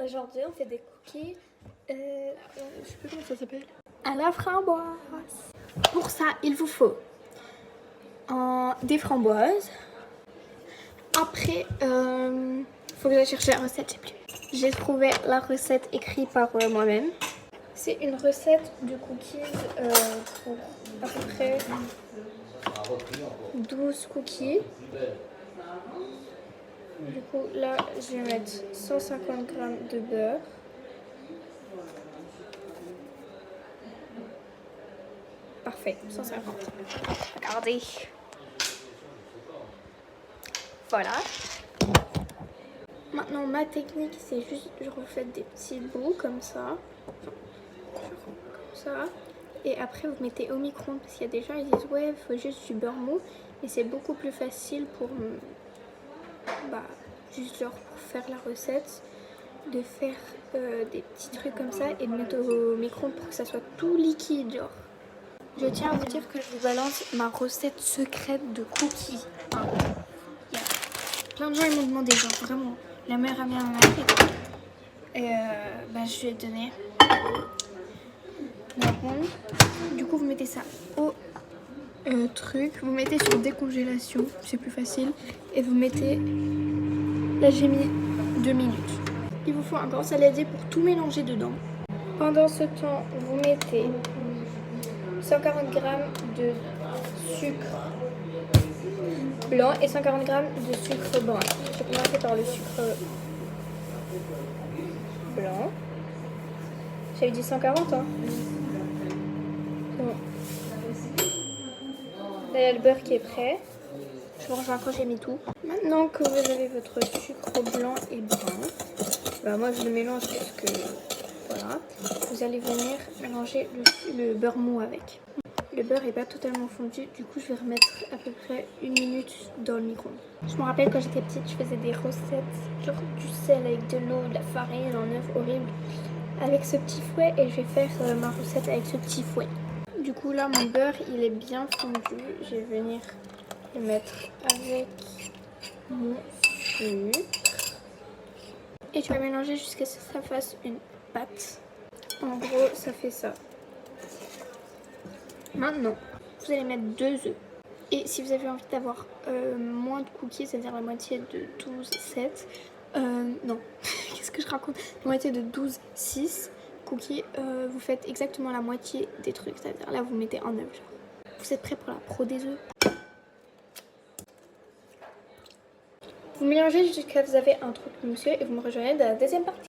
Aujourd'hui, on fait des cookies. Je sais pas comment ça s'appelle. À la framboise. Pour ça, il vous faut des framboises. Après, faut que j'aille chercher la recette, je sais plus. J'ai trouvé la recette écrite par moi-même. C'est une recette de cookies pour à peu près 12 cookies. Du coup, là, je vais mettre 150 g de beurre. Parfait, 150. Regardez. Voilà. Maintenant, ma technique, c'est juste, je refais des petits bouts comme ça. Comme ça. Et après, vous mettez au micro-ondes. Parce qu'il y a des gens, ils disent, ouais, il faut juste du beurre mou. Mais c'est beaucoup plus facile pour, juste genre pour faire la recette. De faire des petits trucs comme ça et de mettre au micro-ondes pour que ça soit tout liquide, genre. Je tiens à vous dire que je vous balance ma recette secrète de cookies. Enfin, plein de gens ils m'ont demandé, genre vraiment, la meilleure amie à ma mère et je lui ai donné. Du coup vous mettez ça au truc, vous mettez sur décongélation, c'est plus facile, et vous mettez, là j'ai mis 2 minutes. Il vous faut un grand saladier pour tout mélanger dedans. Pendant ce temps, vous mettez 140 g de sucre blanc et 140 g de sucre brun. Je vais commencer par le sucre blanc. J'avais dit 140, hein. C'est bon. Là, il y a le beurre qui est prêt. Je vous rejoins quand j'ai mis tout. Maintenant que vous avez votre sucre blanc et brun, moi je le mélange parce que voilà. Vous allez venir mélanger le beurre mou avec. Le beurre n'est pas totalement fondu, du coup je vais remettre à peu près 1 minute dans le micro-ondes. Je me rappelle quand j'étais petite, je faisais des recettes, genre du sel avec de l'eau, de la farine, un œuf horrible, avec ce petit fouet, et je vais faire ma recette avec ce petit fouet. Du coup là mon beurre il est bien fondu, je vais venir le mettre avec mon sucre. Et tu vas mélanger jusqu'à ce que ça fasse une pâte. En gros ça fait ça. Maintenant, vous allez mettre 2 œufs. Et si vous avez envie d'avoir moins de cookies, c'est-à-dire la moitié de 12, 7, non, qu'est-ce que je raconte? La moitié de 12, 6 cookies, vous faites exactement la moitié des trucs. C'est-à-dire là, vous mettez un œuf. Vous êtes prêts pour la pro des œufs? Vous mélangez jusqu'à ce que vous avez un truc mousseux et vous me rejoignez dans la deuxième partie.